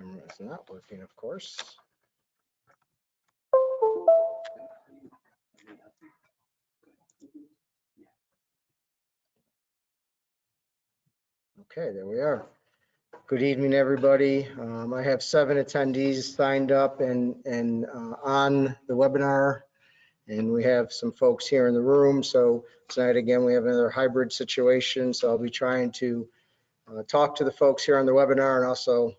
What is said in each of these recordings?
Camera is not working, of course. Okay, there we are. Good evening, everybody. I have 7 attendees signed up and on the webinar, and we have some folks here in the room. So tonight, again, we have another hybrid situation. So I'll be trying to talk to the folks here on the webinar and also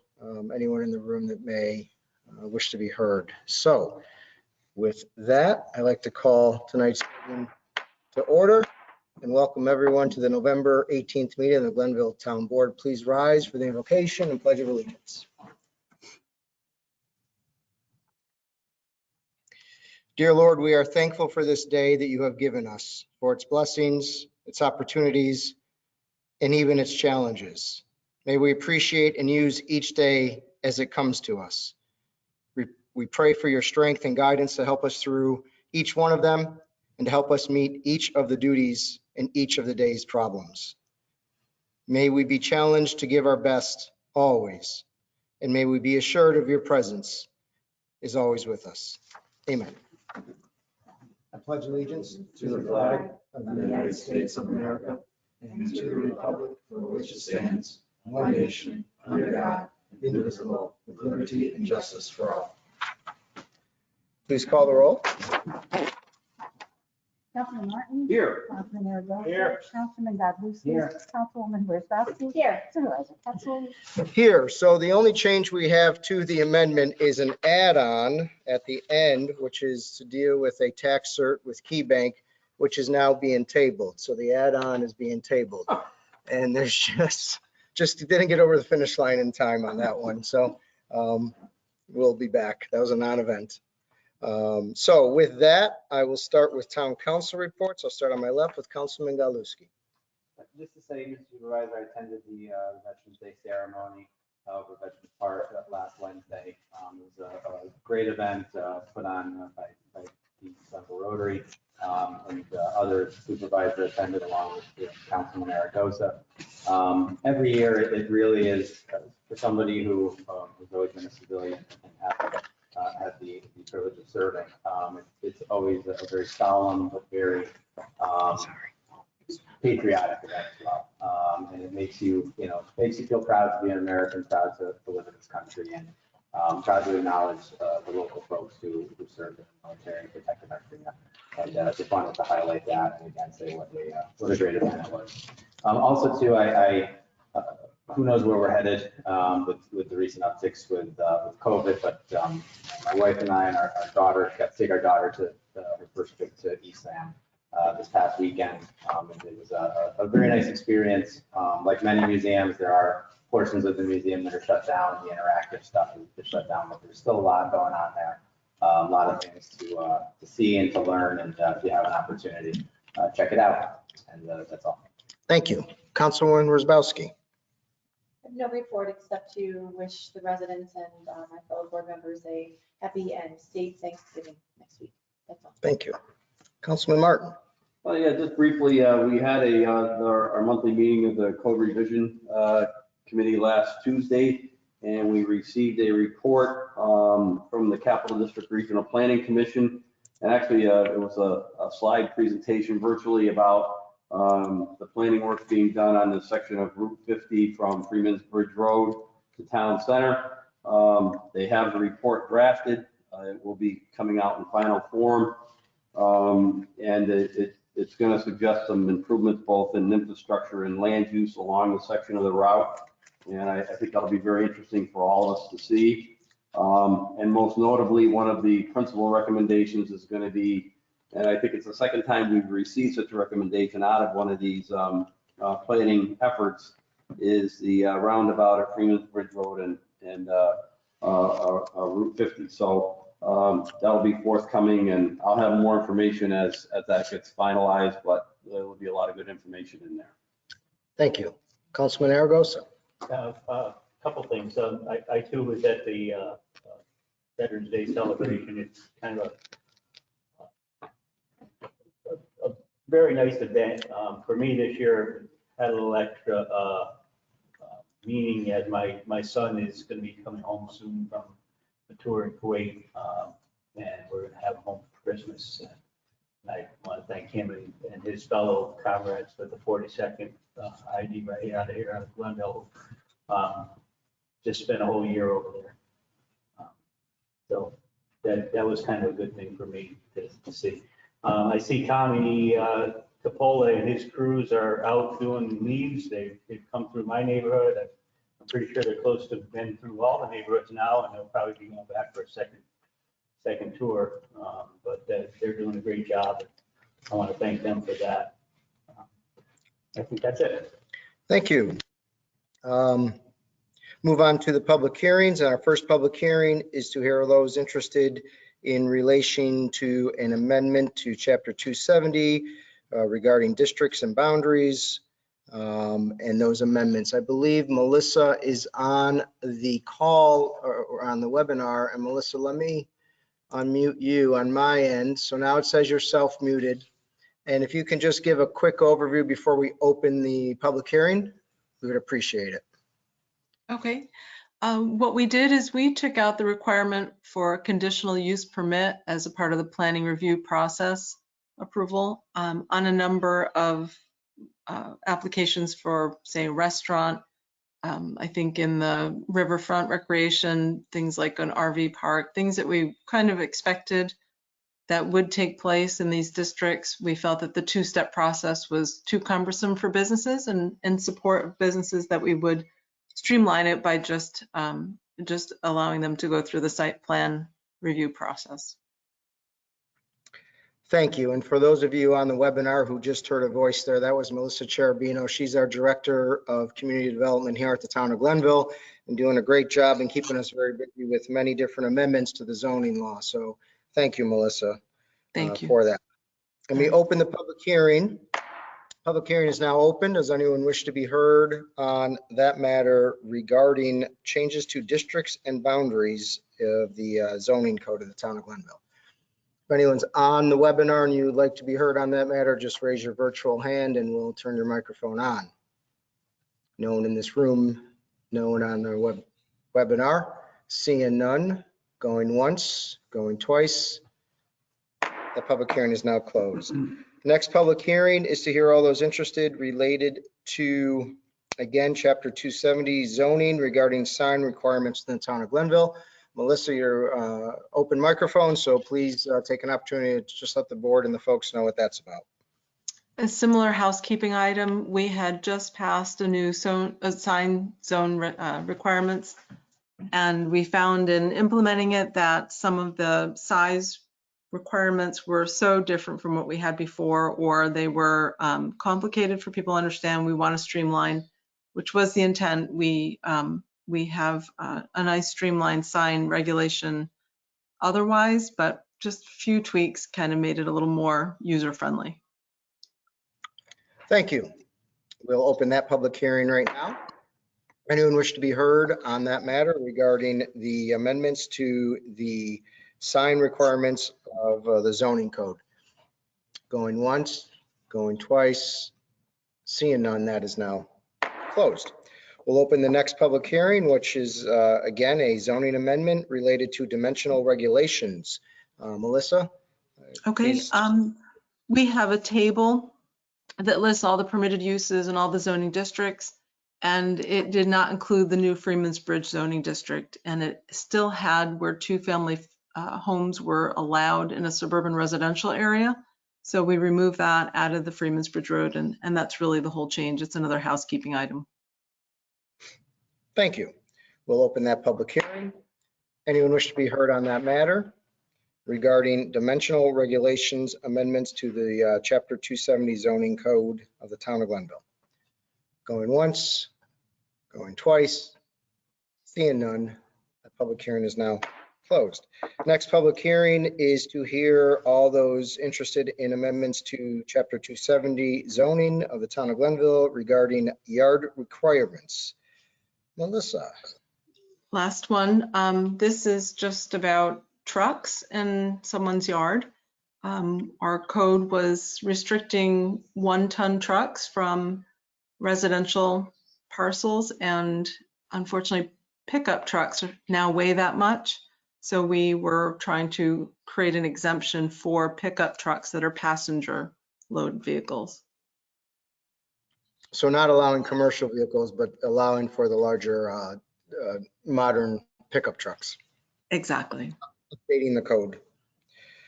anyone in the room that may wish to be heard. So with that, I'd like to call tonight's meeting to order and welcome everyone to the November 18th meeting of the Glenville Town Board. Please rise for the invocation and pledge of allegiance. Dear Lord, we are thankful for this day that you have given us, for its blessings, its opportunities, and even its challenges. May we appreciate and use each day as it comes to us. We pray for your strength and guidance to help us through each one of them and to help us meet each of the duties and each of the day's problems. May we be challenged to give our best always, and may we be assured of your presence is always with us. Amen. I pledge allegiance to the flag of the United States of America and to the republic for which it stands, one nation, under God, indivisible, with liberty and justice for all. Please call the roll. Councilman Martin. Here. Councilman Aragosa. Here. Councilman Godlewski. Here. Councilwoman Wozzowski. Here. Supervisor Petzl. Here, so the only change we have to the amendment is an add-on at the end, which is to deal with a tax cert with KeyBank, which is now being tabled. So the add-on is being tabled. And there's just didn't get over the finish line in time on that one. So we'll be back. That was a non-event. So with that, I will start with town council reports. I'll start on my left with Councilman Godlewski. Just to say, Mr. Supervisor, I attended the Veterans Day ceremony over Veterans Park last Wednesday. It was a great event put on by the Glenville Rotary, and other supervisors attended along with Councilman Aragosa. Every year, it really is, for somebody who has always been a civilian and had the privilege of serving, it's always a very solemn but very patriotic event as well. And it makes you feel proud to be an American, proud to live in this country, and proud to acknowledge the local folks who served in the military and protected our freedom. And just wanted to highlight that and again say what a great event it was. Also too, who knows where we're headed with the recent upticks with COVID, but my wife and I and our daughter got to take our daughter to her first trip to East Sam this past weekend. And it was a very nice experience. Like many museums, there are portions of the museum that are shut down. The interactive stuff is shut down, but there's still a lot going on there. A lot of things to see and to learn. And if you have an opportunity, check it out. And that's all. Thank you. Councilwoman Wozzowski. No report except to wish the residents and my fellow board members a happy and safe Thanksgiving next week. That's all. Thank you. Councilman Martin. Well, yeah, just briefly, we had our monthly meeting of the Code Revision Committee last Tuesday, and we received a report from the Capital District Regional Planning Commission. And actually, it was a slide presentation virtually about the planning work being done on the section of Route 50 from Freeman's Bridge Road to Town Center. They have the report drafted. It will be coming out in final form. And it's going to suggest some improvements both in infrastructure and land use along the section of the route. And I think that'll be very interesting for all of us to see. And most notably, one of the principal recommendations is going to be, and I think it's the second time we've received such a recommendation out of one of these planning efforts, is the roundabout at Freeman's Bridge Road and Route 50. So that'll be forthcoming, and I'll have more information as that gets finalized, but there will be a lot of good information in there. Thank you. Councilman Aragosa. A couple things. I too was at the Veterans Day celebration. It's kind of a very nice event. For me this year, had a little extra meaning as my son is going to be coming home soon from a tour in Kuwait, and we're going to have him home for Christmas. And I want to thank him and his fellow comrades for the 42nd ID right out of Glenville. Just spent a whole year over there. So that was kind of a good thing for me to see. I see Tommy Capola and his crews are out doing leaves. They've come through my neighborhood. I'm pretty sure they're close to been through all the neighborhoods now, and they'll probably be going back for a second tour. But they're doing a great job. I want to thank them for that. I think that's it. Thank you. Move on to the public hearings. Our first public hearing is to hear those interested in relation to an amendment to Chapter 270 regarding districts and boundaries and those amendments. I believe Melissa is on the call or on the webinar. And Melissa, let me unmute you on my end. So now it says you're self-muted. And if you can just give a quick overview before we open the public hearing, we would appreciate it. Okay. What we did is we took out the requirement for a conditional use permit as a part of the planning review process approval on a number of applications for, say, a restaurant. I think in the riverfront recreation, things like an RV park, things that we kind of expected that would take place in these districts. We felt that the two-step process was too cumbersome for businesses, and in support of businesses that we would streamline it by just allowing them to go through the site plan review process. Thank you. And for those of you on the webinar who just heard a voice there, that was Melissa Cherubino. She's our Director of Community Development here at the town of Glenville and doing a great job and keeping us very busy with many different amendments to the zoning law. So thank you, Melissa, Thank you. for that. And we open the public hearing. Public hearing is now open. Does anyone wish to be heard on that matter regarding changes to districts and boundaries of the zoning code of the town of Glenville? If anyone's on the webinar and you would like to be heard on that matter, just raise your virtual hand and we'll turn your microphone on. No one in this room, no one on the webinar, seeing none, going once, going twice. The public hearing is now closed. Next public hearing is to hear all those interested related to, again, Chapter 270 zoning regarding sign requirements in the town of Glenville. Melissa, your open microphone, so please take an opportunity to just let the board and the folks know what that's about. A similar housekeeping item, we had just passed a new sign zone requirements, and we found in implementing it that some of the size requirements were so different from what we had before, or they were complicated for people to understand. We want to streamline, which was the intent. We have a nice streamlined sign regulation otherwise, but just a few tweaks kind of made it a little more user-friendly. Thank you. We'll open that public hearing right now. Anyone wish to be heard on that matter regarding the amendments to the sign requirements of the zoning code? Going once, going twice, seeing none, that is now closed. We'll open the next public hearing, which is again a zoning amendment related to dimensional regulations. Melissa? Okay, please. we have a table that lists all the permitted uses in all the zoning districts, and it did not include the new Freeman's Bridge zoning district, and it still had where two-family homes were allowed in a suburban residential area. So we removed that, added the Freeman's Bridge Road, and that's really the whole change. It's another housekeeping item. Thank you. We'll open that public hearing. Anyone wish to be heard on that matter regarding dimensional regulations amendments to the Chapter 270 zoning code of the town of Glenville? Going once, going twice, seeing none, the public hearing is now closed. Next public hearing is to hear all those interested in amendments to Chapter 270 zoning of the town of Glenville regarding yard requirements. Melissa. Last one, this is just about trucks in someone's yard. Our code was restricting 1-ton trucks from residential parcels, and unfortunately pickup trucks now weigh that much. So we were trying to create an exemption for pickup trucks that are passenger load vehicles. So not allowing commercial vehicles, but allowing for the larger modern pickup trucks, Exactly. updating the code.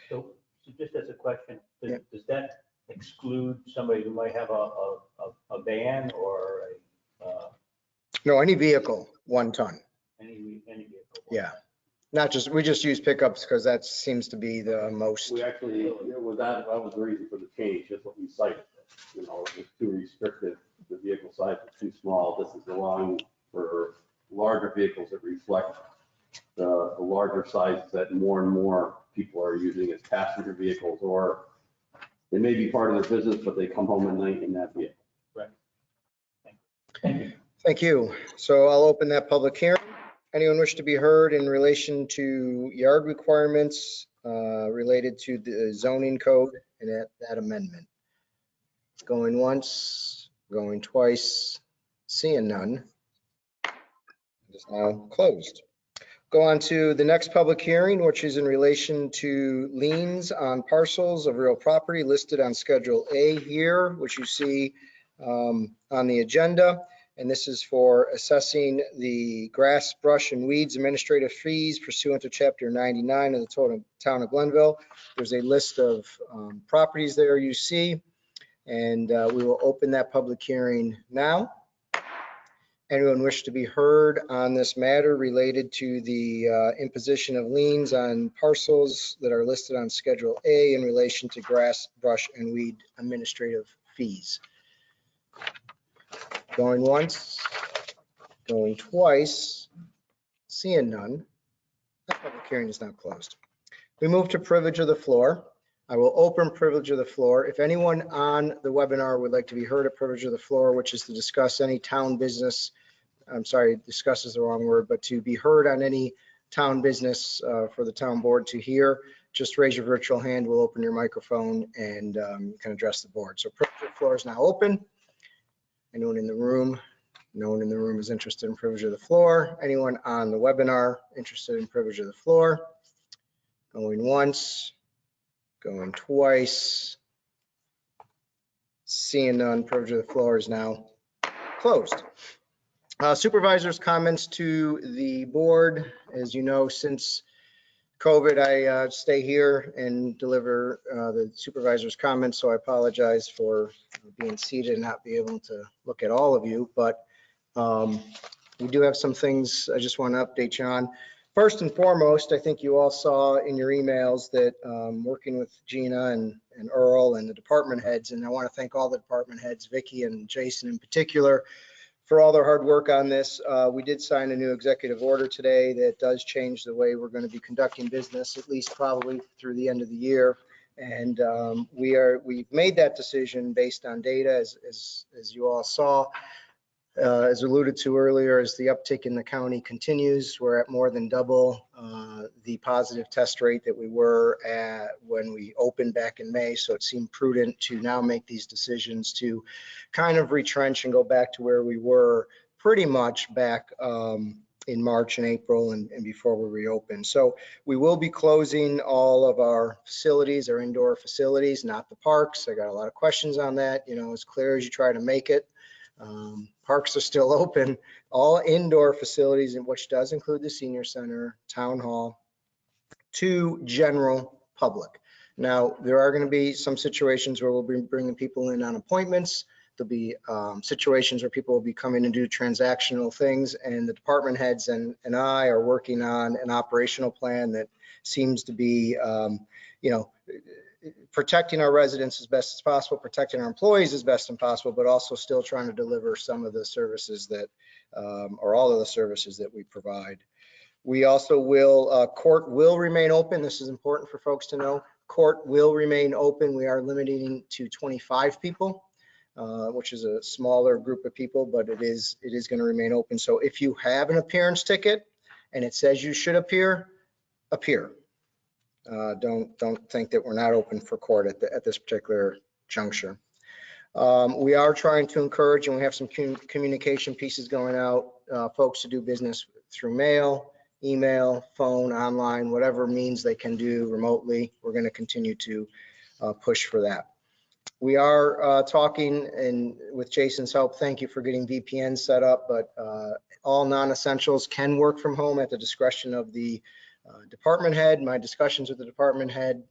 So just as a question, Yeah. does that exclude somebody who might have a van or No, any vehicle, 1 ton. any vehicle? Yeah. Not just, we just use pickups because that seems to be the most. We actually, that was the reason for the change, just what you cited. You know, it was too restrictive, the vehicle size was too small. This is allowing for larger vehicles that reflect the larger sizes that more and more people are using as passenger vehicles, or they may be part of their business, but they come home at night in that vehicle. Right. Thank you. Thank you. So I'll open that public hearing. Anyone wish to be heard in relation to yard requirements related to the zoning code and that amendment? Going once, going twice, seeing none. It is now closed. Go on to the next public hearing, which is in relation to liens on parcels of real property listed on Schedule A here, which you see on the agenda. And this is for assessing the grass, brush, and weeds administrative fees pursuant to Chapter 99 of the Town of Glenville. There's a list of properties there you see, and we will open that public hearing now. Anyone wish to be heard on this matter related to the imposition of liens on parcels that are listed on Schedule A in relation to grass, brush, and weed administrative fees? Going once, going twice, seeing none. That public hearing is now closed. We move to privilege of the floor. I will open privilege of the floor. If anyone on the webinar would like to be heard at privilege of the floor, which is to discuss any town business, I'm sorry, discuss is the wrong word, but to be heard on any town business for the town board to hear, just raise your virtual hand. We'll open your microphone and you can address the board. So privilege of the floor is now open. Anyone in the room? No one in the room is interested in privilege of the floor. Anyone on the webinar interested in privilege of the floor? Going once, going twice. Seeing none, privilege of the floor is now closed. Supervisors' comments to the board. As you know, since COVID, I stay here and deliver the supervisors' comments, so I apologize for being seated and not be able to look at all of you, but we do have some things I just want to update you on. First and foremost, I think you all saw in your emails that working with Gina and Earl and the department heads, and I want to thank all the department heads, Vicki and Jason in particular, for all their hard work on this. We did sign a new executive order today that does change the way we're going to be conducting business, at least probably through the end of the year. And we've made that decision based on data, as you all saw. As alluded to earlier, as the uptick in the county continues, we're at more than double the positive test rate that we were at when we opened back in May. So it seemed prudent to now make these decisions to kind of retrench and go back to where we were pretty much back in March and April and before we reopened. So we will be closing all of our facilities, our indoor facilities, not the parks. I got a lot of questions on that. You know, as clear as you try to make it. Parks are still open, all indoor facilities, which does include the senior center, town hall, to general public. Now, there are going to be some situations where we'll be bringing people in on appointments. There'll be situations where people will be coming to do transactional things, and the department heads and I are working on an operational plan that seems to be, you know, protecting our residents as best as possible, protecting our employees as best as possible, but also still trying to deliver some of the services that, or all of the services that we provide. We also will, court will remain open. This is important for folks to know. Court will remain open. We are limiting to 25 people, which is a smaller group of people, but it is going to remain open. So if you have an appearance ticket and it says you should appear, appear. Don't think that we're not open for court at this particular juncture. We are trying to encourage, and we have some communication pieces going out, folks to do business through mail, email, phone, online, whatever means they can do remotely. We're going to continue to push for that. We are talking, and with Jason's help, thank you for getting VPN set up, but all non-essentials can work from home at the discretion of the department head. My discussions with the department head,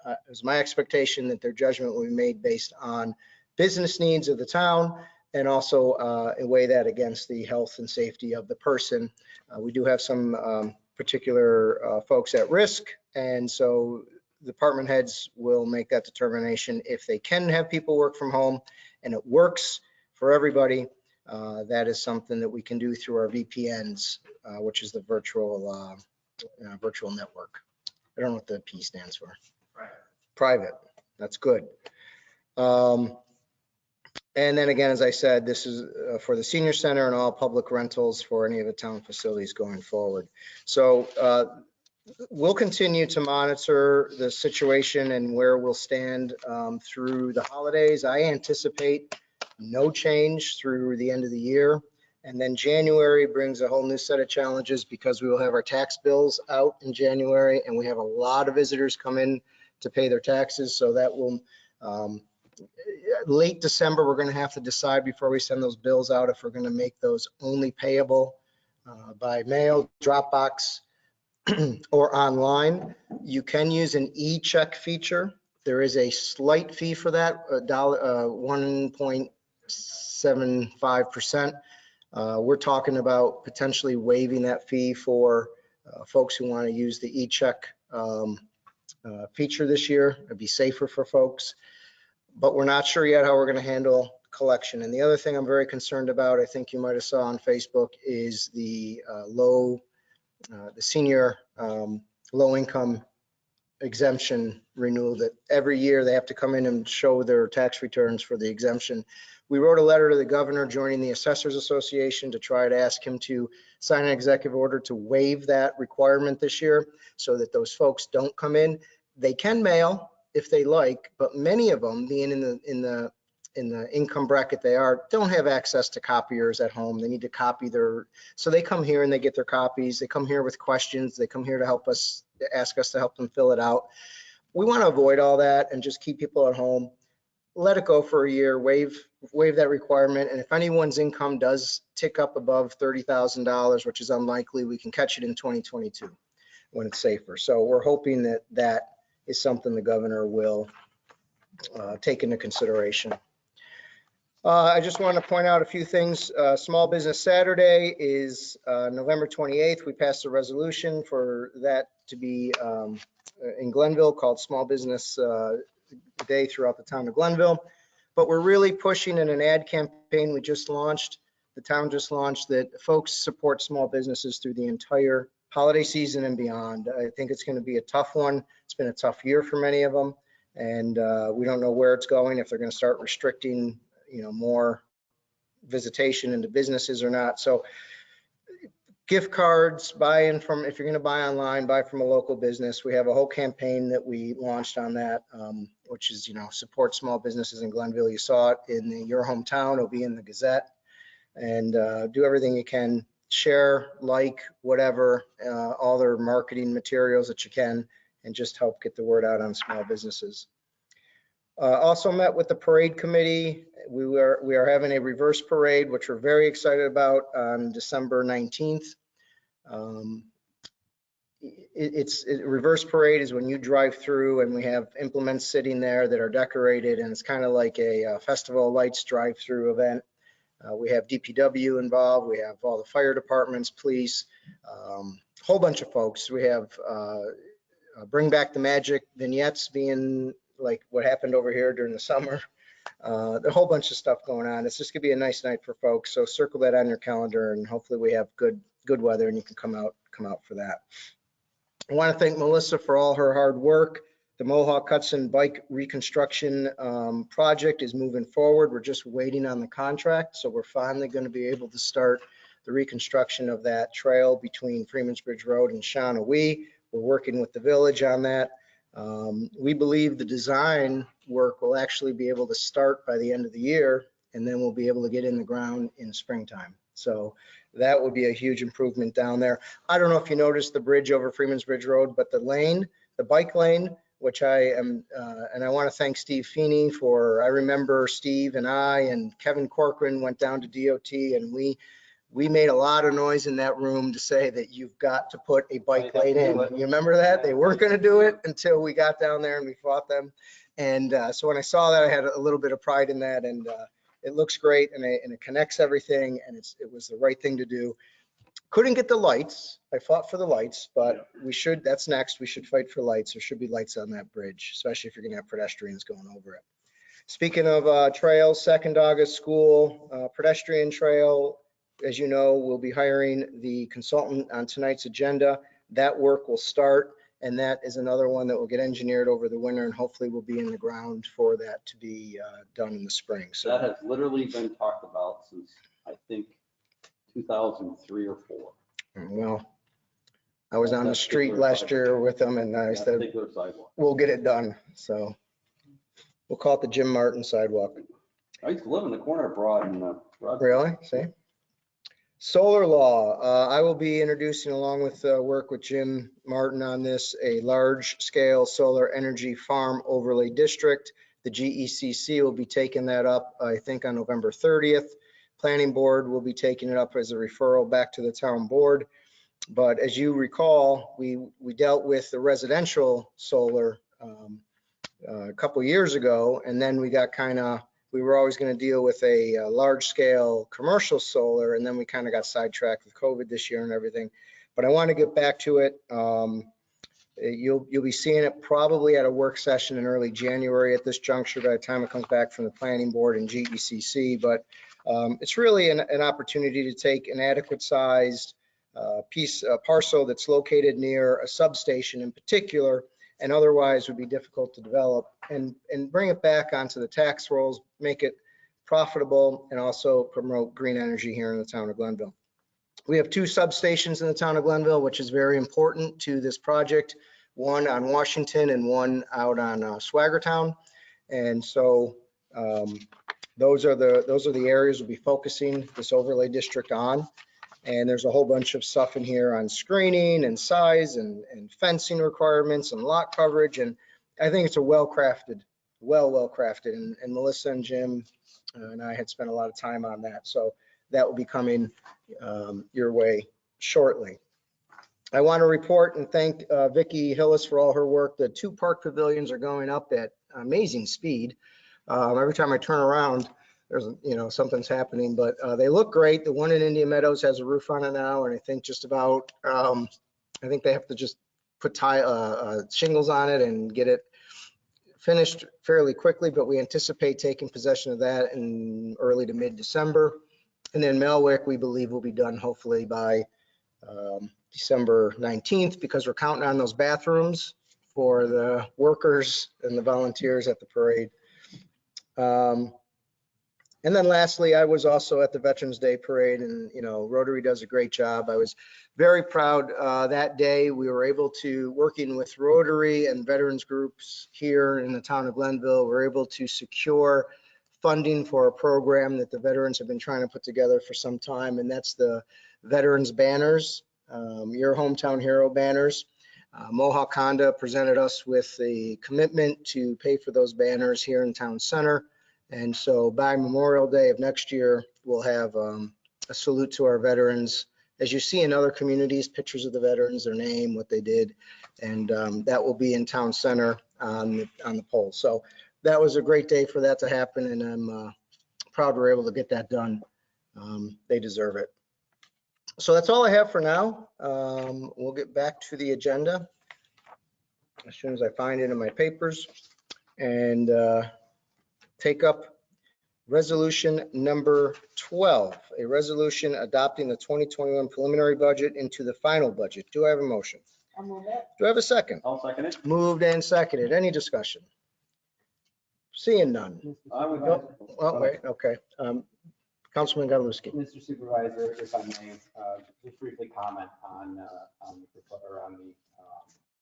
it was my expectation that their judgment will be made based on business needs of the town and also weigh that against the health and safety of the person. We do have some particular folks at risk, and so department heads will make that determination. If they can have people work from home and it works for everybody, that is something that we can do through our VPNs, which is the virtual network. I don't know what the P stands for. Private. That's good. And then again, as I said, this is for the senior center and all public rentals for any of the town facilities going forward. So we'll continue to monitor the situation and where we'll stand through the holidays. I anticipate no change through the end of the year. And then January brings a whole new set of challenges because we will have our tax bills out in January, and we have a lot of visitors come in to pay their taxes. So that will, late December, we're going to have to decide before we send those bills out if we're going to make those only payable by mail, Dropbox, or online. You can use an e-check feature. There is a slight fee for that, 1.75%. We're talking about potentially waiving that fee for folks who want to use the e-check feature this year. It'd be safer for folks, but we're not sure yet how we're going to handle collection. And the other thing I'm very concerned about, I think you might have saw on Facebook, is the senior low income exemption renewal, that every year they have to come in and show their tax returns for the exemption. We wrote a letter to the governor joining the Assessors Association to try to ask him to sign an executive order to waive that requirement this year so that those folks don't come in. They can mail if they like, but many of them, being in the income bracket they are, don't have access to copiers at home. They need to copy so they come here and they get their copies. They come here with questions. They come here to help us, ask us to help them fill it out. We want to avoid all that and just keep people at home. Let it go for a year, waive that requirement. And if anyone's income does tick up above $30,000, which is unlikely, we can catch it in 2022 when it's safer. So we're hoping that that is something the governor will take into consideration. I just want to point out a few things. Small Business Saturday is November 28th. We passed a resolution for that to be in Glenville called Small Business Day throughout the town of Glenville. But we're really pushing in an ad campaign we just launched. The town just launched that folks support small businesses through the entire holiday season and beyond. I think it's going to be a tough one. It's been a tough year for many of them, and we don't know where it's going, if they're going to start restricting more visitation into businesses or not. So gift cards, buy-in from, if you're going to buy online, buy from a local business. We have a whole campaign that we launched on that, which is, support small businesses in Glenville. You saw it in your hometown. It'll be in the Gazette. And do everything you can, share, like, whatever, all their marketing materials that you can, and just help get the word out on small businesses. Also met with the parade committee. We are having a reverse parade, which we're very excited about, on December 19th. Reverse parade is when you drive through and we have implements sitting there that are decorated, and it's kind of like a Festival of Lights drive-through event. We have DPW involved. We have all the fire departments, police, whole bunch of folks. We have Bring Back the Magic vignettes being like what happened over here during the summer. A whole bunch of stuff going on. It's just gonna be a nice night for folks. So circle that on your calendar, and hopefully we have good weather and you can come out for that. I want to thank Melissa for all her hard work. The Mohawk Hudson Bike Reconstruction project is moving forward. We're just waiting on the contract. So we're finally going to be able to start the reconstruction of that trail between Freeman's Bridge Road and Shawnee. We're working with the village on that. We believe the design work will actually be able to start by the end of the year, and then we'll be able to get in the ground in springtime. So that would be a huge improvement down there. I don't know if you noticed the bridge over Freeman's Bridge Road, but the lane, the bike lane, which I am, and I want to thank Steve Feeney for, I remember Steve and I and Kevin Corcoran went down to DOT, and we made a lot of noise in that room to say that you've got to put a bike lane in. You remember that? They weren't going to do it until we got down there and we fought them. And so when I saw that, I had a little bit of pride in that, and it looks great, and it connects everything, and it was the right thing to do. Couldn't get the lights. I fought for the lights, but we should, that's next. We should fight for lights. There should be lights on that bridge, especially if you're going to have pedestrians going over it. Speaking of trails, 2nd August school pedestrian trail, as you know, we'll be hiring the consultant on tonight's agenda. That work will start, and that is another one that will get engineered over the winter, and hopefully will be in the ground for that to be done in the spring. So That has literally been talked about since, I think, 2003 or 4. well, I was on the street last year with them, and I That said, particular sidewalk. we'll get it done. So we'll call it the Jim Martin sidewalk. I used to live in the corner of Broad and Broad. Really? See? Solar law. I will be introducing, along with work with Jim Martin on this, a large scale solar energy farm overlay district. The GECC will be taking that up, I think, on November 30th. Planning board will be taking it up as a referral back to the town board. But as you recall, we dealt with the residential solar a couple years ago, and then we got we were always going to deal with a large scale commercial solar, and then we kind of got sidetracked with COVID this year and everything. But I want to get back to it. You'll be seeing it probably at a work session in early January at this juncture by the time it comes back from the planning board and GECC. But it's really an opportunity to take an adequate sized parcel that's located near a substation in particular, and otherwise would be difficult to develop, and bring it back onto the tax rolls, make it profitable, and also promote green energy here in the town of Glenville. We have 2 substations in the town of Glenville, which is very important to this project, one on Washington and one out on Swaggertown. And so those are the areas we'll be focusing this overlay district on. And there's a whole bunch of stuff in here on screening and size and fencing requirements and lot coverage. And I think it's a well crafted. And Melissa and Jim and I had spent a lot of time on that. So that will be coming your way shortly. I want to report and thank Vicki Hillis for all her work. The 2 park pavilions are going up at amazing speed. Every time I turn around, there's, something's happening, but they look great. The one in Indian Meadows has a roof on it now, and I think just about, I think they have to just put shingles on it and get it finished fairly quickly, but we anticipate taking possession of that in early to mid-December. And then Melwick, we believe, will be done hopefully by December 19th, because we're counting on those bathrooms for the workers and the volunteers at the parade. And then lastly, I was also at the Veterans Day Parade, and, Rotary does a great job. I was very proud that day. We were able to, working with Rotary and veterans groups here in the town of Glenville, we're able to secure funding for a program that the veterans have been trying to put together for some time, and that's the Veterans Banners, Your Hometown Hero banners. Mohawk Honda presented us with a commitment to pay for those banners here in Town Center. And so by Memorial Day of next year, we'll have a salute to our veterans. As you see in other communities, pictures of the veterans, their name, what they did, and that will be in Town Center on the pole. So that was a great day for that to happen, and I'm proud we're able to get that done. They deserve it. So that's all I have for now. We'll get back to the agenda as soon as I find it in my papers, and take up resolution number 12, a resolution adopting the 2021 preliminary budget into the final budget. Do I have a motion? I'll move it. Do I have a second? I'll second it. Moved and seconded. Any discussion? Seeing none. I would. Oh, wait, okay. Councilman Godlewski. Mr. Supervisor, if I may, just briefly comment on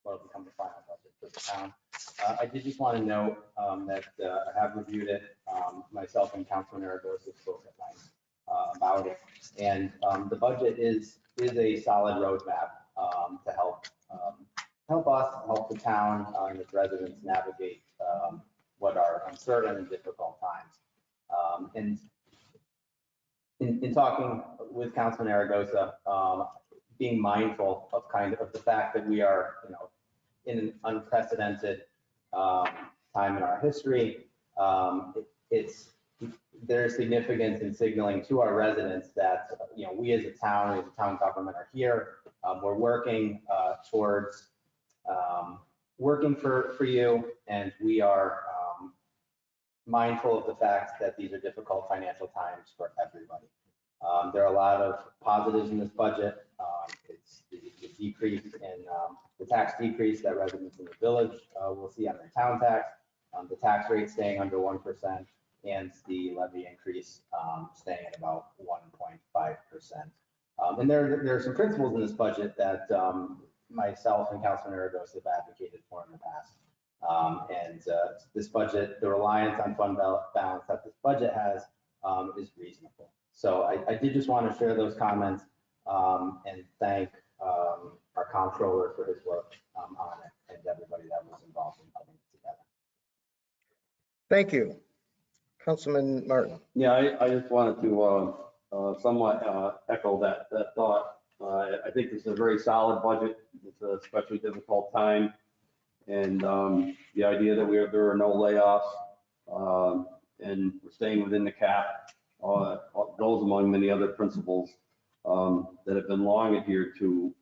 what will become the final budget for the town. I did just want to note that I have reviewed it. Myself and Councilman Aragosa spoke at length about it. And the budget is a solid roadmap to help us, help the town and its residents navigate what are uncertain and difficult times. And in talking with Councilman Aragosa, being mindful of the fact that we are, in an unprecedented time in our history, there's significance in signaling to our residents that, we as a town government are here. We're working towards working for you, and we are mindful of the fact that these are difficult financial times for everybody. There are a lot of positives in this budget. It's the decrease in the tax decrease that residents in the village will see on their town tax, the tax rate staying under 1%, and the levy increase staying at about 1.5%. And there are some principles in this budget that myself and Councilman Aragosa have advocated for in the past. This budget, the reliance on fund balance that this budget has is reasonable. So I did just want to share those comments and thank our comptroller for his work on it and everybody that was involved in putting it together. Thank you. Councilman Martin. Yeah, I just wanted to somewhat echo that thought. I think this is a very solid budget. It's a especially difficult time. And the idea that there are no layoffs and we're staying within the cap, those among many other principles that have been long adhered to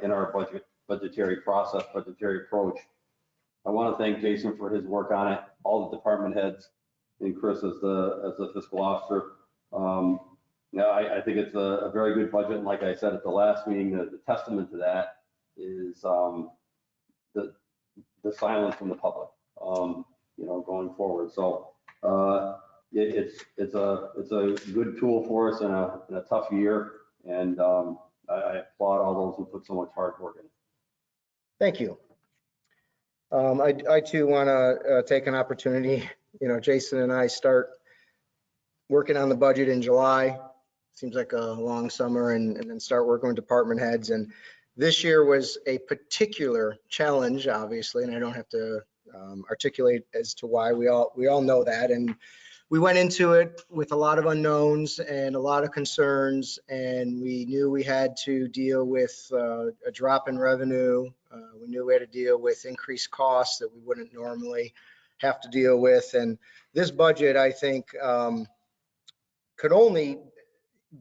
in our budgetary process, budgetary approach. I want to thank Jason for his work on it, all the department heads, and Chris as the fiscal officer. I think it's a very good budget. And like I said at the last meeting, the testament to that is the silence from the public, going forward. So it's a good tool for us in a tough year. And I applaud all those who put so much hard work in it. Thank you. I too want to take an opportunity. Jason and I start working on the budget in July. Seems like a long summer, and then start working with department heads. And this year was a particular challenge, obviously, and I don't have to articulate as to why. We all know that. And we went into it with a lot of unknowns and a lot of concerns, and we knew we had to deal with a drop in revenue. We knew we had to deal with increased costs that we wouldn't normally have to deal with. And this budget, I think, could only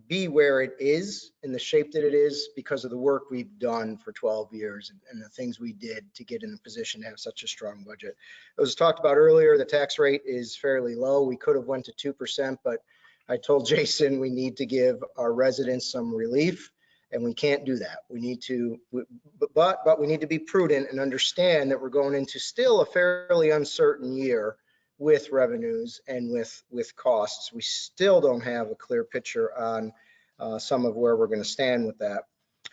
be where it is in the shape that it is because of the work we've done for 12 years and the things we did to get in a position to have such a strong budget. It was talked about earlier, the tax rate is fairly low. We could have went to 2%, but I told Jason we need to give our residents some relief, and we can't do that. We need to, but we need to be prudent and understand that we're going into still a fairly uncertain year with revenues and with costs. We still don't have a clear picture on some of where we're going to stand with that.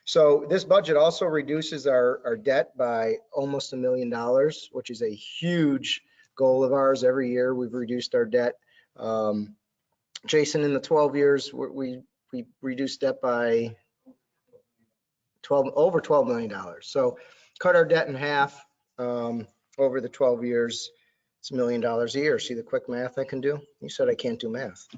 So this budget also reduces our debt by almost $1 million, which is a huge goal of ours. Every year we've reduced our debt. Jason, in the 12 years, we reduced debt by over $12 million. So cut our debt in half over the 12 years. It's $1 million a year. See the quick math I can do? You said I can't do math.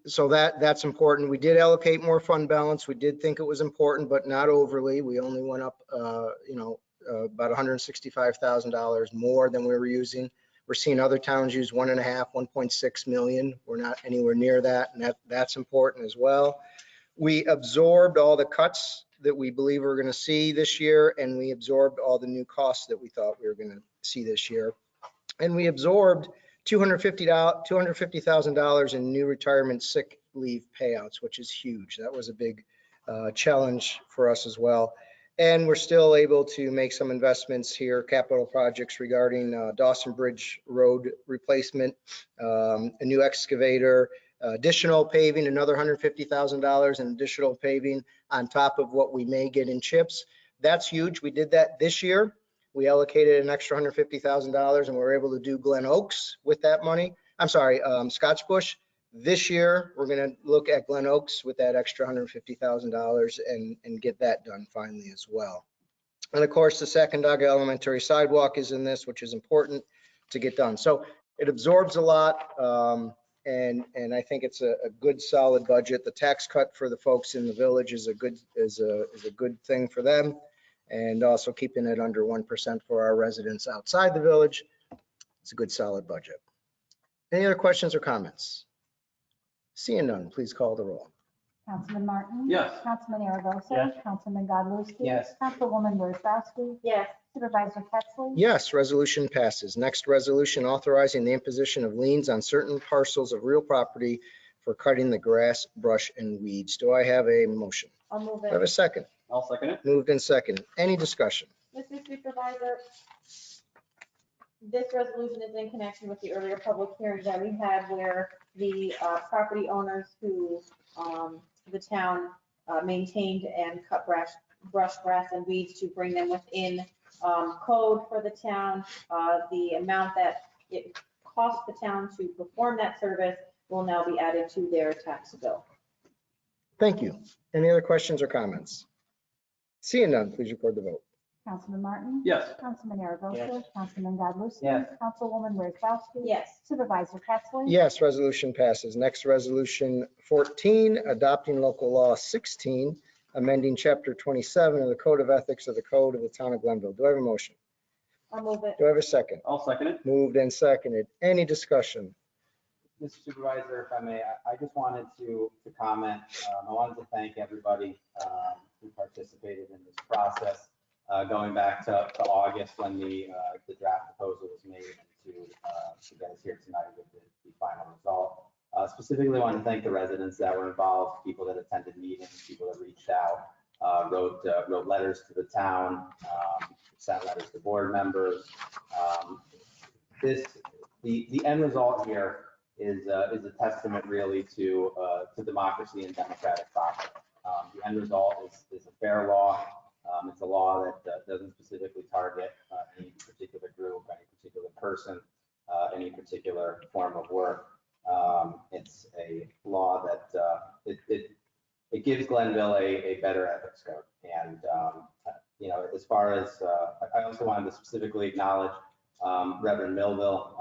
So that's important. We did allocate more fund balance. We did think it was important, but not overly. We only went up, about $165,000 more than we were using. We're seeing other towns use 1.6 million. We're not anywhere near that, and that's important as well. We absorbed all the cuts that we believe we're going to see this year, and we absorbed all the new costs that we thought we were going to see this year. And we absorbed $250,000 in new retirement sick leave payouts, which is huge. That was a big challenge for us as well. And we're still able to make some investments here, capital projects regarding Dawson Bridge Road replacement, a new excavator, additional paving, another $150,000 in additional paving on top of what we may get in chips. That's huge. We did that this year. we allocated an extra $150,000 and we were able to do Glen Oaks with that money. I'm sorry, Scotch Bush. This year, we're going to look at Glen Oaks with that extra $150,000 and get that done finally as well. And of course, the Sacandaga Elementary sidewalk is in this, which is important to get done. So it absorbs a lot, and I think it's a good, solid budget. The tax cut for the folks in the village is a good thing for them, and also keeping it under 1% for our residents outside the village. It's a good, solid budget. Any other questions or comments? Seeing none, please call the roll. Councilman Martin? Yes. Councilman Aragosa? Yes. Councilman Godlewski? Yes. Councilwoman Wozzachowski? Yes. Supervisor Pettsley? Yes, resolution passes. Next resolution authorizing the imposition of liens on certain parcels of real property for cutting the grass, brush, and weeds. Do I have a motion? I'll move Do I have it. a second? I'll second it. Moved and second. Any discussion? Mr. Supervisor, this resolution is in connection with the earlier public hearing that we had where the property owners who the town maintained and cut brush, grass, and weeds to bring them within code for the town. The amount that it costs the town to perform that service will now be added to their tax bill. Thank you. Any other questions or comments? Seeing none, please record the vote. Councilman Martin? Yes. Councilman Aragosa? Yes. Councilman Godlewski? Yes. Councilwoman Wozzachowski? Yes. Supervisor Pettsley? Yes, resolution passes. Next, resolution 14, adopting local law 16, amending chapter 27 of the Code of Ethics of the Code of the Town of Glenville. Do I have a motion? I'll move it. Do I have a second? I'll second it. Moved and seconded. Any discussion? Mr. Supervisor, if I may, I just wanted to comment. I wanted to thank everybody who participated in this process, going back to August when the draft proposal was made and to get us here tonight with the final result. Specifically, I want to thank the residents that were involved, people that attended meetings, people that reached out, wrote letters to the town, sent letters to board members. The end result here is a testament really to democracy and democratic process. The end result is a fair law. It's a law that doesn't specifically target any particular group, any particular person, any particular form of work. It's a law that it gives Glenville a better ethics code. And as far as I also wanted to specifically acknowledge Reverend Millville,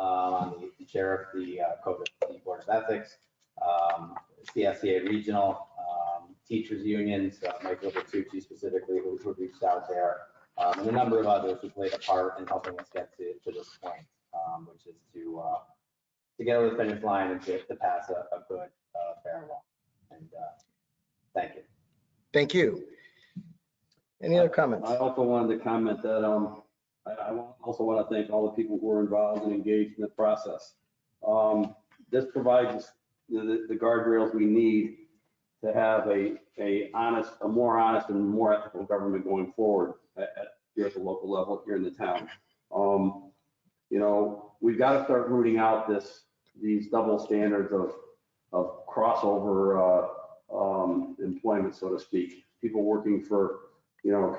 the chair of the Code of the Board of Ethics, CSEA Regional, teachers unions, Michael Bertucci specifically, who reached out there, and a number of others who played a part in helping us get to this point, which is to get over the finish line and to pass a good, fair law. And thank you. Thank you. Any other comments? I also wanted to comment that I also want to thank all the people who were involved and engaged in the process. This provides the guardrails we need to have a more honest and more ethical government going forward here at the local level here in the town. We've got to start rooting out these double standards of crossover employment, so to speak. People working for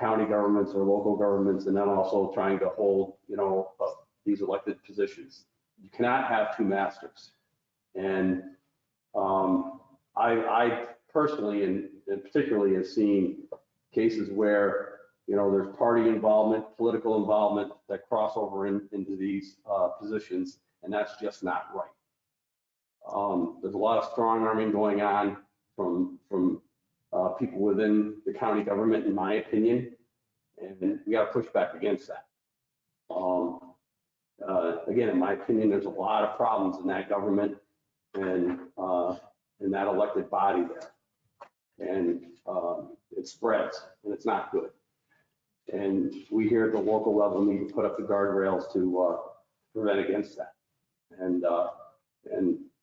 county governments or local governments, and then also trying to hold these elected positions. You cannot have two masters. And I personally and particularly have seen cases where there's party involvement, political involvement that cross over into these positions, and that's just not right. There's a lot of strong arming going on from people within the county government, in my opinion, and we got to push back against that. Again, in my opinion, there's a lot of problems in that government and in that elected body there, and it spreads, and it's not good. And we here at the local level need to put up the guardrails to prevent against that. And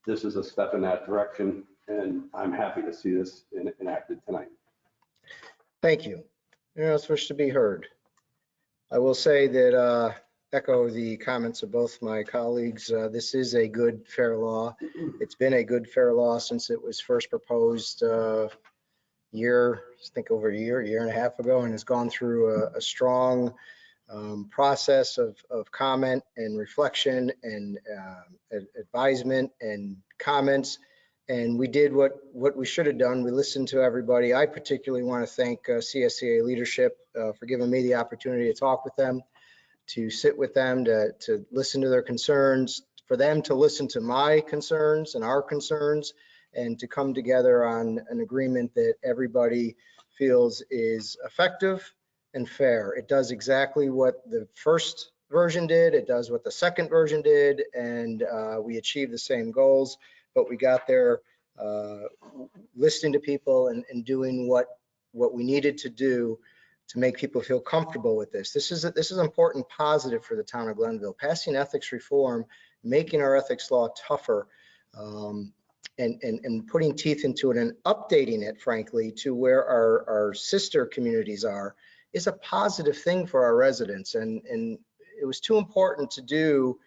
this is a step in that direction, and I'm happy to see this enacted tonight. Thank you. Anyone else wish to be heard? I will say that echo the comments of both my colleagues. This is a good, fair law. It's been a good, fair law since it was first proposed over a year and a half ago, and has gone through a strong process of comment and reflection and advisement and comments. And we did what we should have done. We listened to everybody. I particularly want to thank CSCA leadership for giving me the opportunity to talk with them, to sit with them, to listen to their concerns, for them to listen to my concerns and our concerns, and to come together on an agreement that everybody feels is effective and fair. It does exactly what the first version did. It does what the second version did, and we achieved the same goals, but we got there listening to people and doing what we needed to do to make people feel comfortable with this. This is an important positive for the town of Glenville. Passing ethics reform, making our ethics law tougher, and putting teeth into it and updating it, frankly, to where our sister communities are, is a positive thing for our residents. And it was too important to do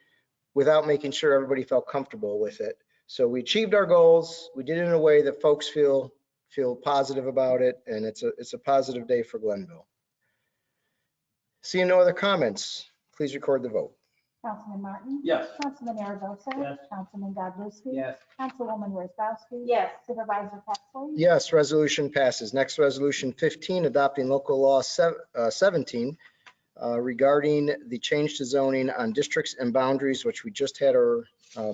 without making sure everybody felt comfortable with it. So we achieved our goals. We did it in a way that folks feel positive about it, and it's a positive day for Glenville. Seeing no other comments, please record the vote. Councilman Martin? Yes. Councilman Aragosa? Yes. Councilman Godlewski? Yes. Councilwoman Wozzowski? Yes. Supervisor Pettsley? Yes, resolution passes. Next, resolution 15, adopting local law 17 regarding the change to zoning on districts and boundaries, which we just had our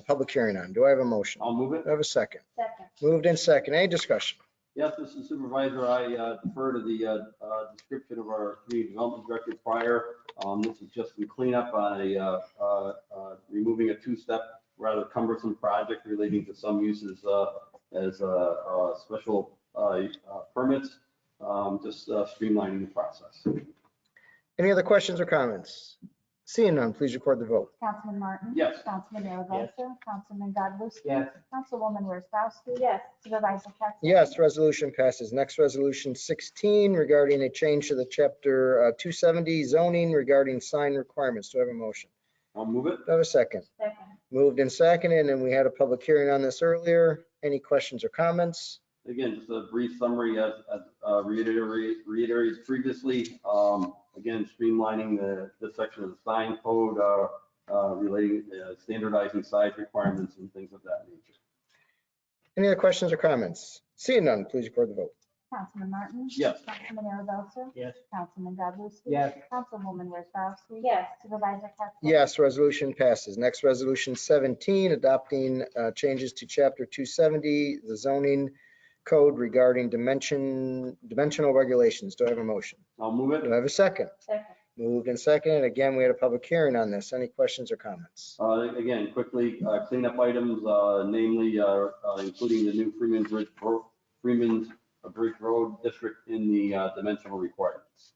public hearing on. Do I have a motion? I'll move it. Do I have a second? Second. Moved in second. Any discussion? Yes, Mr. Supervisor, I defer to the description of our community development director prior. This is just some cleanup on removing a two-step, rather cumbersome project relating to some uses as special permits, just streamlining the process. Any other questions or comments? Seeing none, please record the vote. Councilman Martin? Yes. Councilman Aragosa? Councilman Godlewski? Yes. Councilwoman Wozzowski? Yes. Supervisor Pettsley? Yes, resolution passes. Next, resolution 16 regarding a change to the chapter 270 zoning regarding sign requirements. Do I have a motion? I'll move it. Do I have a second? Second. Moved and seconded, and we had a public hearing on this earlier. Any questions or comments? Again, just a brief summary as reiterated previously. Again, streamlining the section of the sign code relating standardizing size requirements and things of that nature. Any other questions or comments? Seeing none, please record the vote. Councilman Martin? Yes. Councilman Aragosa? Yes. Councilman Godlewski? Yes. Councilwoman Wozzowski? Yes. Supervisor Pettsley? Yes, resolution passes. Next, resolution 17, adopting changes to chapter 270, the zoning code regarding dimensional regulations. Do I have a motion? I'll move Do it. I have a second? Second. Moved and seconded. Again, we had a public hearing on this. Any questions or comments? Again, quickly, cleanup items, namely including the new Freeman's Bridge Road district in the dimensional requirements.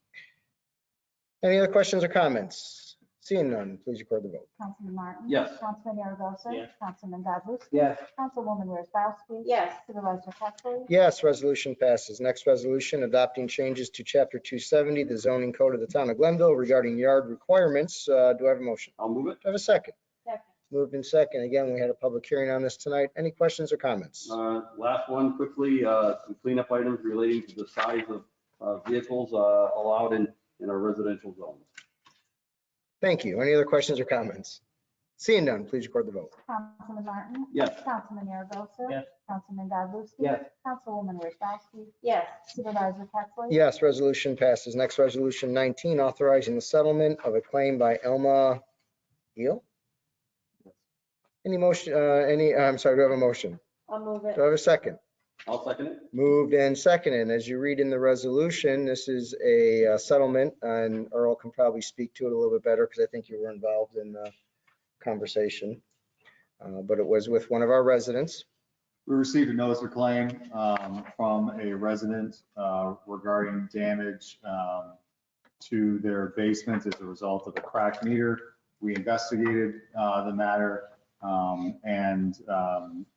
Any other questions or comments? Seeing none, please record the vote. Councilman Martin? Yes. Councilman Aragosa? Yes. Councilman Godlewski? Yes. Councilwoman Wozzowski? Yes. Supervisor Pettsley? Yes, resolution passes. Next resolution, adopting changes to chapter 270, the zoning code of the town of Glenville regarding yard requirements. Do I have a motion? I'll move it. Do I have a second? Second. Moved in second. Again, we had a public hearing on this tonight. Any questions or comments? Last one, quickly, some cleanup items relating to the size of vehicles allowed in our residential zones. Thank you. Any other questions or comments? Seeing none, please record the vote. Councilman Martin? Yes. Councilman Aragosa? Yes. Councilman Godlewski? Yes. Councilwoman Wozzowski? Yes. Supervisor Pettsley? Yes, resolution passes. Next, resolution 19, authorizing the settlement of a claim by Elma Eel. Any motion, I'm sorry, do I have a motion? I'll move it. Do I have a second? I'll second it. Moved and seconded. As you read in the resolution, this is a settlement, and Earl can probably speak to it a little bit better because I think you were involved in the conversation. But it was with one of our residents. We received a notice of claim from a resident regarding damage to their basement as a result of a cracked meter. We investigated the matter, and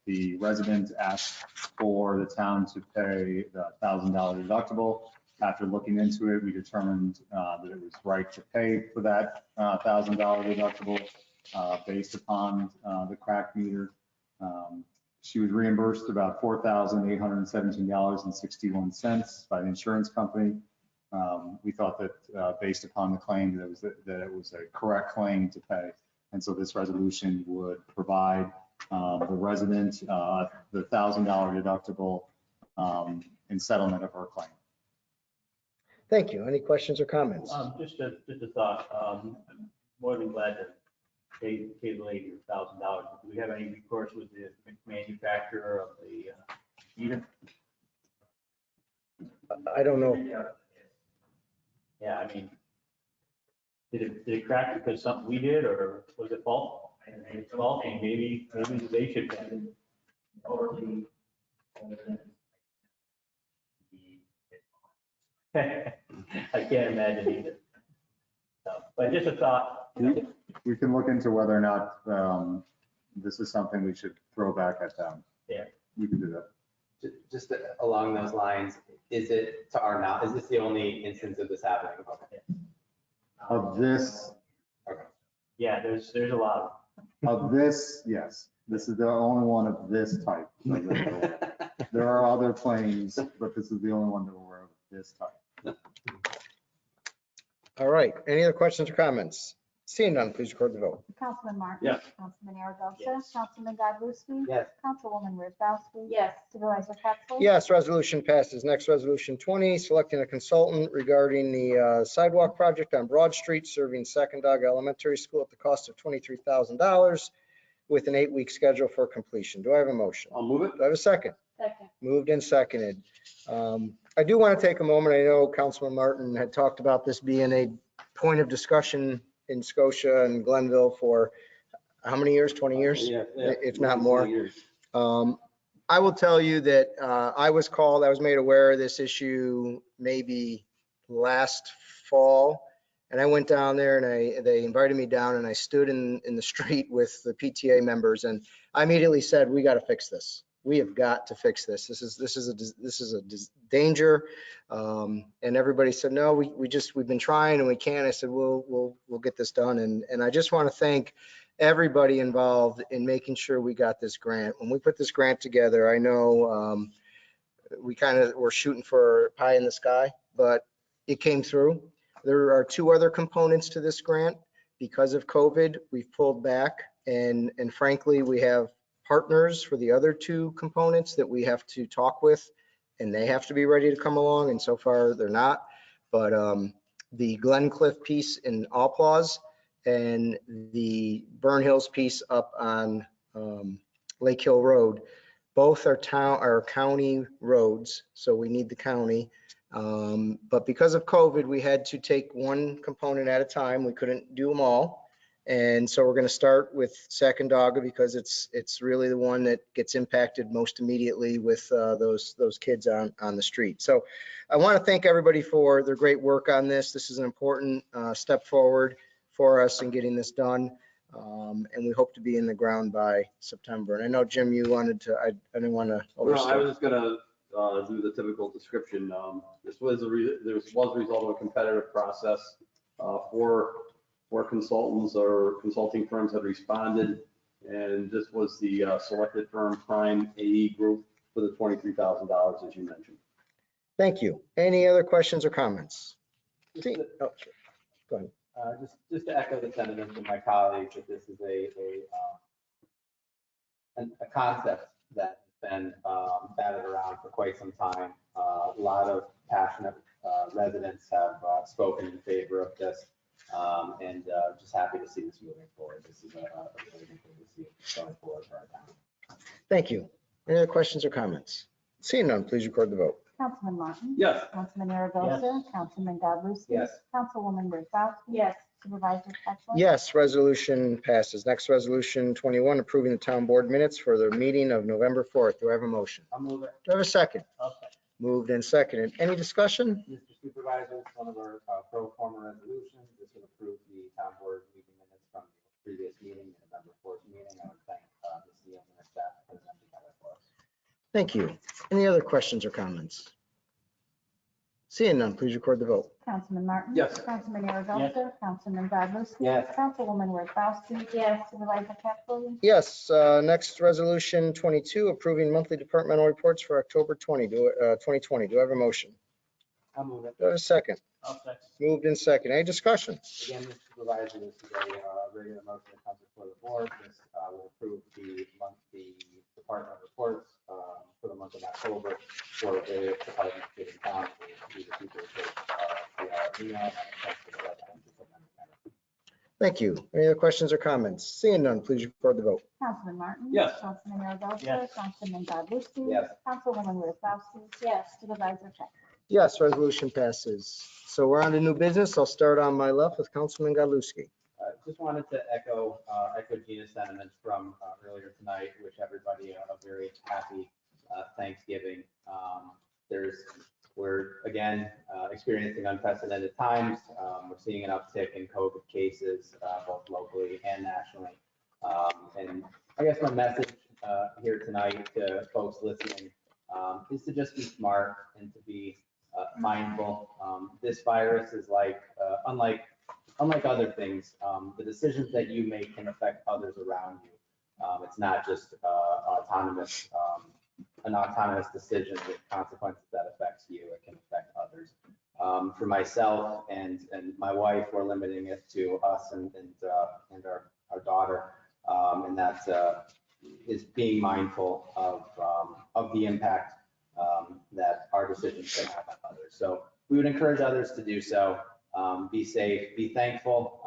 the resident asked for the town to pay the $1,000 deductible. After looking into it, we determined that it was right to pay for that $1,000 deductible based upon the cracked meter. She was reimbursed about $4,817.61 by the insurance company. We thought that based upon the claim that it was a correct claim to pay. And so this resolution would provide the resident the $1,000 deductible in settlement of her claim. Thank you. Any questions or comments? Just a thought, I'm more than glad to pay the lady $1,000. Do we have any recourse with the manufacturer of the heater? I don't know. Yeah, I mean, did it crack because something we did, or was it fault? It's fault, and maybe they should pay it. I can't imagine either. So, but just a thought. We can look into whether or not this is something we should throw back at them. Yeah. We can do that. Just along those lines, is it, to our knowledge, is this the only instance of this happening? Okay. Of this, Yeah, there's a lot yes. This is the only one of this type. So there are other claims, but this is the only one that we're aware of this type. All right. Any other questions or comments? Seeing none, please record the vote. Councilman Martin? Yes. Councilman Aragosa? Yes. Councilman Godlewski? Yes. Councilwoman Wozzachowski? Yes. Supervisor Pettsley? Yes, resolution passes. Next, resolution 20, selecting a consultant regarding the sidewalk project on Broad Street serving Second Elementary School at the cost of $23,000 with an 8-week schedule for completion. Do I have a motion? I'll move it. Do I have a second? Second. Moved and seconded. I do want to take a moment. I know Councilman Martin had talked about this being a point of discussion in Scotia and Glenville for how many years? 20 years? Yeah, If not more. 20 years. I will tell you that I was made aware of this issue maybe last fall. And I went down there and they invited me down and I stood in the street with the PTA members and I immediately said, we got to fix this. We have got to fix this. This is a danger. And everybody said, no, we've been trying and we can't. I said, we'll get this done. And I just want to thank everybody involved in making sure we got this grant. When we put this grant together, I know we kind of were shooting for pie in the sky, but it came through. There are 2 other components to this grant. Because of COVID, we've pulled back and frankly, we have partners for the other 2 components that we have to talk with and they have to be ready to come along. And so far they're not, but the Glencliff piece in Applause and the Burn Hills piece up on Lake Hill Road, both are county roads. So we need the county. But because of COVID, we had to take one component at a time. We couldn't do them all. And so we're going to start with Sacandaga because it's really the one that gets impacted most immediately with those kids on the street. So I want to thank everybody for their great work on this. This is an important step forward for us in getting this done. And we hope to be in the ground by September. And I know, Jim, you wanted to, I didn't want to Well, I overstep. was just gonna do the typical description. This was a result of a competitive process. Four consultants or consulting firms had responded, and this was the selected firm, Prime AE Group, for the $23,000, as you mentioned. Thank you. Any other questions or comments? Just See- to- oh, sure. Go ahead. Just to echo the sentiments of my colleagues, that this is a concept that has been batted around for quite some time. A lot of passionate residents have spoken in favor of this, and just happy to see this moving forward. This is a really good thing to see going forward for our town. Thank you. Any other questions or comments? Seeing none, please record the vote. Councilman Martin? Yes. Councilman Aragosa? Councilman Godlewski? Yes. Councilwoman Wozzachowski? Yes. Supervisor Pettsley? Yes, resolution passes. Next, resolution 21, approving the town board minutes for their meeting of November 4th. Do I have a motion? I'll move it. Do I have a second? Okay. Moved and seconded. Any discussion? Mr. Supervisor, it's one of our pro forma resolutions. This will approve the town board meeting minutes from the previous meeting, the November 4th meeting. I would thank Ms. Neal and her staff for presenting that for us. Thank you. Any other questions or comments? Seeing none, please record the vote. Councilman Martin? Yes. Councilman Aragosa? Councilman Godlewski? Yes. Councilwoman Wozzachowski? Yes. Supervisor Pettsley? Yes, next resolution 22, approving monthly departmental reports for October 2020. Do I have a motion? I'll move it. Do I have a second? I'll second. Moved in second. Any discussion? Again, Mr. Supervisor, this is a regular motion that comes before the board. This will approve the department reports for the month of October for the department in town. To do the future reports, via email and text to the residents of Glenville. Thank you. Any other questions or comments? Seeing none, please record the vote. Councilman Martin? Yes. Councilman Maravka? Yes. Councilman Godlewski? Yes. Councilwoman Wozzachowski? Yes. Supervisor Pettsley? Yes, resolution passes. So we're on to new business. I'll start on my left with Councilman Godlewski. Just wanted to echo Gina's sentiments from earlier tonight. Wish everybody a very happy Thanksgiving. We're again experiencing unprecedented times. We're seeing an uptick in COVID cases, both locally and nationally. And I guess my message here tonight to folks listening is to just be smart and to be mindful. This virus is unlike other things, the decisions that you make can affect others around you. It's not just an autonomous decision with consequences that affects you. It can affect others. For myself and my wife, we're limiting it to us and our daughter, and that is being mindful of the impact that our decisions can have on others. So we would encourage others to do so. Be safe, be thankful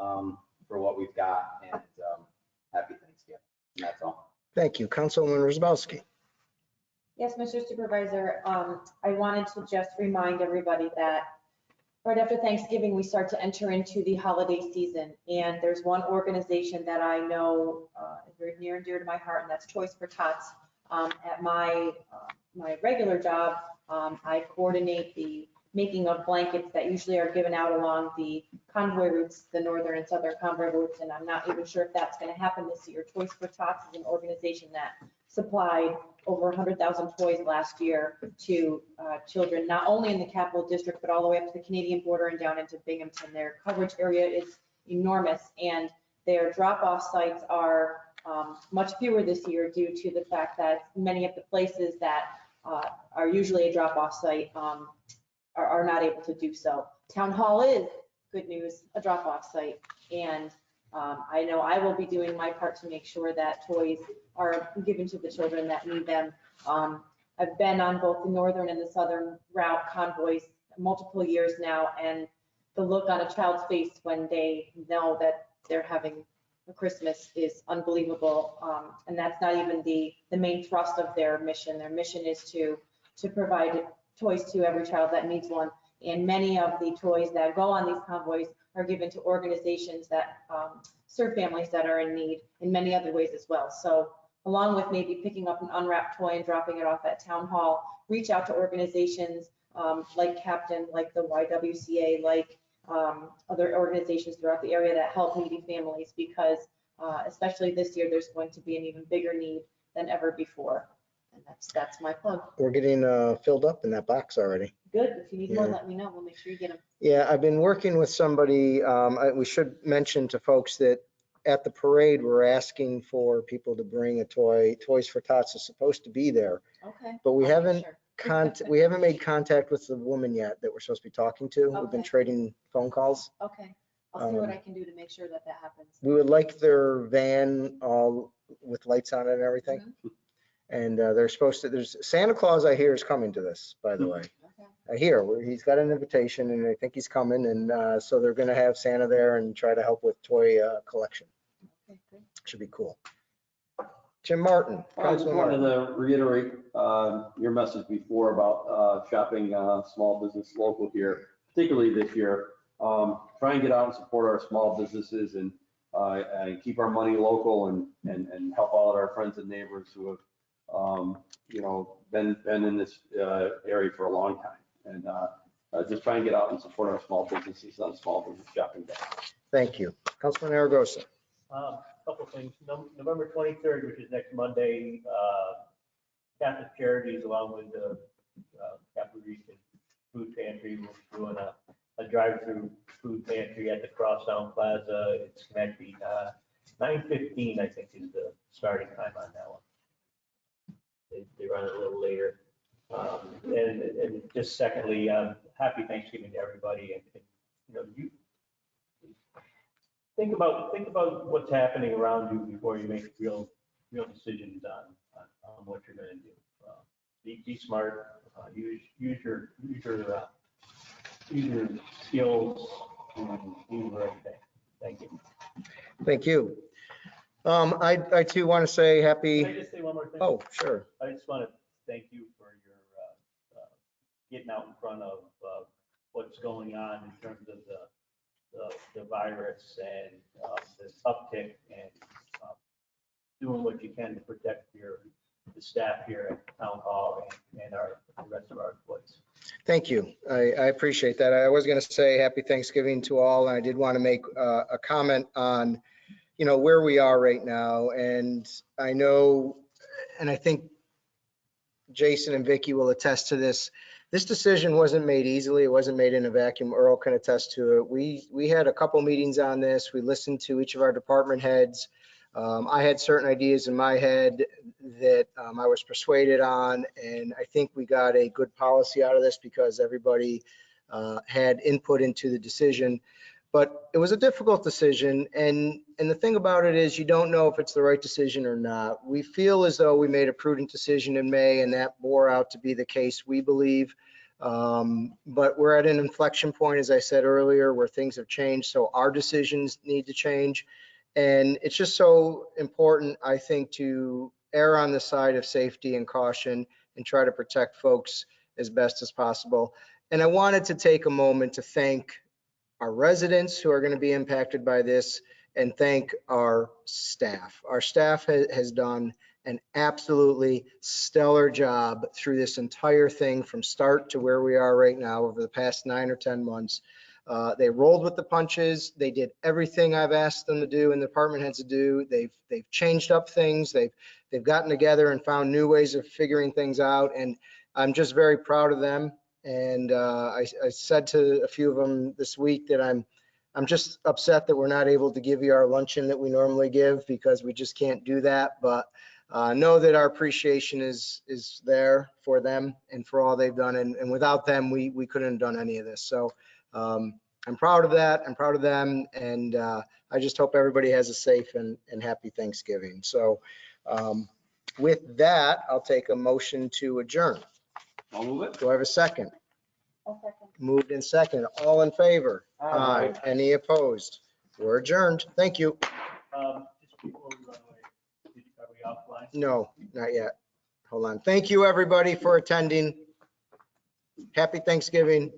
for what we've got, and happy Thanksgiving. And that's all. Thank you. Councilwoman Wozzachowski. Yes, Mr. Supervisor, I wanted to just remind everybody that right after Thanksgiving, we start to enter into the holiday season. And there's one organization that I know is very near and dear to my heart, and that's Toys for Tots. At my regular job, I coordinate the making of blankets that usually are given out along the convoy routes, the northern and southern convoy routes, and I'm not even sure if that's going to happen this year. Toys for Tots is an organization that supplied over 100,000 toys last year to children, not only in the Capital District, but all the way up to the Canadian border and down into Binghamton. Their coverage area is enormous, and their drop-off sites are much fewer this year due to the fact that many of the places that are usually a drop-off site are not able to do so. Town Hall is, good news, a drop-off site, and I know I will be doing my part to make sure that toys are given to the children that need them. I've been on both the northern and the southern route convoys multiple years now, and the look on a child's face when they know that they're having a Christmas is unbelievable. And that's not even the main thrust of their mission. Their mission is to provide toys to every child that needs one. And many of the toys that go on these convoys are given to organizations that serve families that are in need in many other ways as well. So along with maybe picking up an unwrapped toy and dropping it off at Town Hall, reach out to organizations like Captain, like the YWCA, like other organizations throughout the area that help needy families, because especially this year, there's going to be an even bigger need than ever before. And that's my plug. We're getting filled up in that box already. Good. If you need more, Yeah. let me know. We'll make sure you get them. Yeah, I've been working with somebody. We should mention to folks that at the parade, we're asking for people to bring a toy. Toys for Tots is supposed to be there, Okay. but we I'll make haven't sure. we haven't made contact with the woman yet that we're supposed to be talking to. We've been Okay. trading phone calls. Okay. I'll see what I can do to make sure that happens. We would like their van all with lights on it and everything. Mhm. And they're supposed to, there's Santa Claus, I hear, is coming to this, by the way. Okay. I hear he's got an invitation and I think he's coming. And so they're going to have Santa there and try to help with toy collection. Okay, good. Should be cool. Jim Martin. I just Councilman wanted Martin. to reiterate your message before about shopping small business local here, particularly this year. Try and get out and support our small businesses and keep our money local and help all of our friends and neighbors who have been in this area for a long time. And just try and get out and support our small businesses on Small Business Shopping Day. Thank you. Councilman Aragosa. Couple things. November 23rd, which is next Monday, Catholic Charities along with the Capital Region Food Pantry will be doing a drive-through food pantry at the Crosstown Plaza. It's connected 9:15, I think, is the starting time on that one. They run it a little later. And just secondly, happy Thanksgiving to everybody. And, you know, you think about what's happening around you before you make real decisions on what you're going to do. Be smart. Use your skills and do the right thing. Thank you. Thank you. I too want to say Can I happy, just say one more thing? oh, sure. I just want to thank you for your getting out in front of what's going on in terms of the virus and the uptick, and doing what you can to protect the staff here at Town Hall and the rest of our employees. Thank you. I appreciate that. I was going to say happy Thanksgiving to all. And I did want to make a comment on, you know, where we are right now. And I know, and I think Jason and Vicky will attest to this. This decision wasn't made easily. It wasn't made in a vacuum. Earl can attest to it. We had a couple meetings on this. We listened to each of our department heads. I had certain ideas in my head that I was persuaded on, and I think we got a good policy out of this because everybody had input into the decision. But it was a difficult decision, and the thing about it is you don't know if it's the right decision or not. We feel as though we made a prudent decision in May, and that bore out to be the case, we believe. But we're at an inflection point, as I said earlier, where things have changed, so our decisions need to change. And it's just so important, I think, to err on the side of safety and caution and try to protect folks as best as possible. And I wanted to take a moment to thank our residents who are going to be impacted by this and thank our staff. Our staff has done an absolutely stellar job through this entire thing from start to where we are right now over the past 9 or 10 months. They rolled with the punches. They did everything I've asked them to do and the department heads to do. They've changed up things. They've gotten together and found new ways of figuring things out. And I'm just very proud of them. And I said to a few of them this week that I'm just upset that we're not able to give you our luncheon that we normally give because we just can't do that. But know that our appreciation is there for them and for all they've done. And without them, we couldn't have done any of this. So I'm proud of that. I'm proud of them. And I just hope everybody has a safe and happy Thanksgiving. So with that, I'll take a motion to adjourn. I'll move it. Do I have a second? I'll second. Moved in second. All in favor? Aye. Any opposed? We're adjourned. Thank you. Just before we run away, are we offline? No, not yet. Hold on. Thank you, everybody, for attending. Happy Thanksgiving.